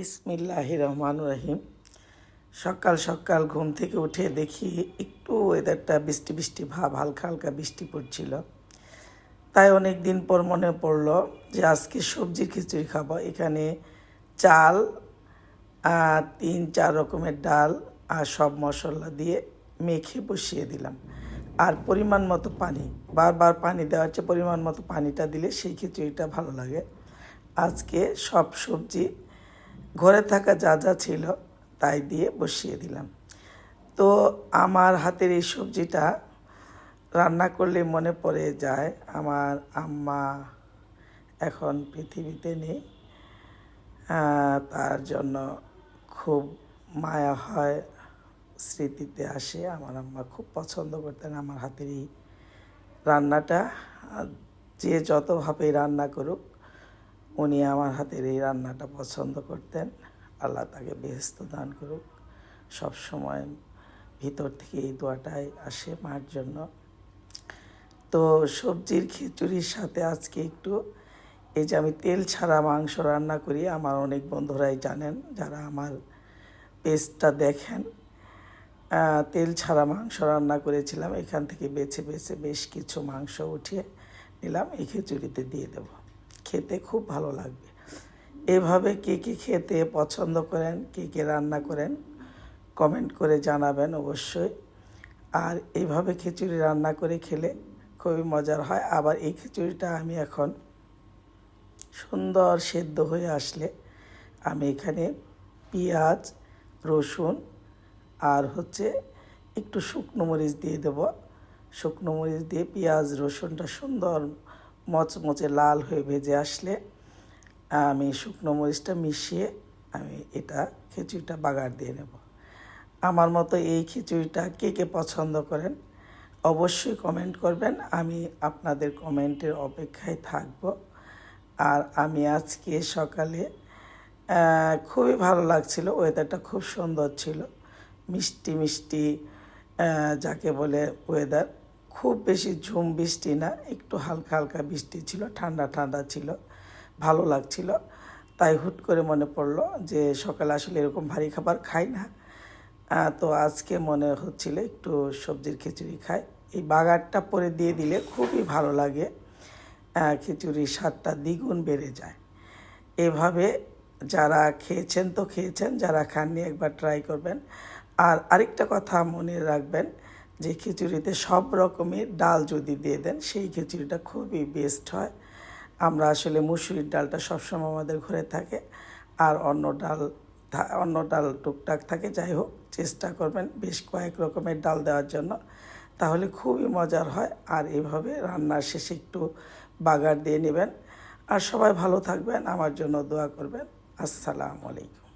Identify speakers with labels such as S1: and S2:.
S1: বিসমিল্লাহির রহমানির রহিম। সকাল সকাল ঘুম থেকে উঠে দেখি একটু ওয়েদারটা বৃষ্টি বৃষ্টি ভাব, হালকা হালকা বৃষ্টি পড়ছিল। তাই অনেক দিন পর মনে পড়লো যে আজকে সবজির খিচুড়ি খাবো। এখানে চাল, 3-4 রকমের ডাল আর সব মশলা দিয়ে মেখে বসিয়ে দিলাম। আর পরিমাণ মতো পানি, বারবার পানি দেওয়ার চেয়ে পরিমাণ মতো পানিটা দিলে সেই খিচুড়িটা ভালো লাগে। আজকে সব সবজি ঘরে থাকা যা যা ছিল তাই দিয়ে বসিয়ে দিলাম। তো আমার হাতের এই সবজিটা রান্না করলে মনে পড়ে যায় আমার আম্মা এখন পৃথিবীতে নেই। তার জন্য খুব মায়া হয়, স্মৃতিতে আসে। আমার আম্মা খুব পছন্দ করতেন আমার হাতের এই রান্নাটা। যে যতভাবেই রান্না করুক, উনি আমার হাতের এই রান্নাটা পছন্দ করতেন। আল্লাহ তাকে বেহেশত দান করুক। সব সময় ভিতর থেকে এই দোয়াটাই আসে মার জন্য। তো সবজির খিচুড়ির সাথে আজকে একটু এই যে আমি তেল ছাড়া মাংস রান্না করি, আমার অনেক বন্ধুরাই জানেন যারা আমার পেজটা দেখেন। তেল ছাড়া মাংস রান্না করেছিলাম, এখান থেকে বেছে বেছে বেশ কিছু মাংস উঠিয়ে নিলাম, এই খিচুড়িতে দিয়ে দেব। খেতে খুব ভালো লাগবে। এভাবে কে কে খেতে পছন্দ করেন, কে কে রান্না করেন, কমেন্ট করে জানাবেন অবশ্যই। আর এইভাবে খিচুড়ি রান্না করে খেলে খুবই মজার হয়। আবার এই খিচুড়িটা আমি এখন সুন্দর সেদ্ধ হয়ে আসলে আমি এখানে পেঁয়াজ, রসুন আর একটু শুকনো মরিচ দিয়ে দেব। শুকনো মরিচ দিয়ে পেঁয়াজ রসুনটা সুন্দর মচমচে লাল হয়ে ভেজে আসলে আমি শুকনো মরিচটা মিশিয়ে আমি খিচুড়িটা বাগার দিয়ে নেব। আমার মতো এই খিচুড়িটা কে কে পছন্দ করেন অবশ্যই কমেন্ট করবেন। আমি আপনাদের কমেন্টের অপেক্ষায় থাকব। আর আমি আজকে সকালে খুবই ভালো লাগছিল, ওয়েদারটা খুব সুন্দর ছিল, মিষ্টি মিষ্টি যাকে বলে ওয়েদার। খুব বেশি ঝুম বৃষ্টি না, একটু হালকা হালকা বৃষ্টি ছিল, ঠান্ডা ঠান্ডা ছিল, ভালো লাগছিল। তাই হুট করে মনে পড়লো যে সকালে আসলে এরকম ভারী খাবার খাই না, তো আজকে মনে হচ্ছিল একটু সবজির খিচুড়ি খাই। এই বাগারটা পরে দিয়ে দিলে খুবই ভালো লাগে, খিচুড়ির স্বাদটা দ্বিগুণ বেড়ে যায়। এভাবে যারা খেয়েছেন তো খেয়েছেন, যারা খাননি একবার ট্রাই করবেন। আর আরেকটা কথা মনে রাখবেন যে খিচুড়িতে সব রকমের ডাল যদি দিয়ে দেন সেই খিচুড়িটা খুবই বেস্ট হয়। আমরা আসলে মুসুরির ডালটা সবসময় আমাদের ঘরে থাকে, আর অন্য ডাল টুকটাক থাকে। যাই হোক, চেষ্টা করবেন বেশ কয়েক রকমের ডাল দেওয়ার জন্য, তাহলে খুবই মজার হয়। আর এইভাবে রান্নার শেষে একটু বাগার দিয়ে নেবেন। আর সবাই ভালো থাকবেন, আমার জন্য দোয়া করবেন। আসসালামু আলাইকুম।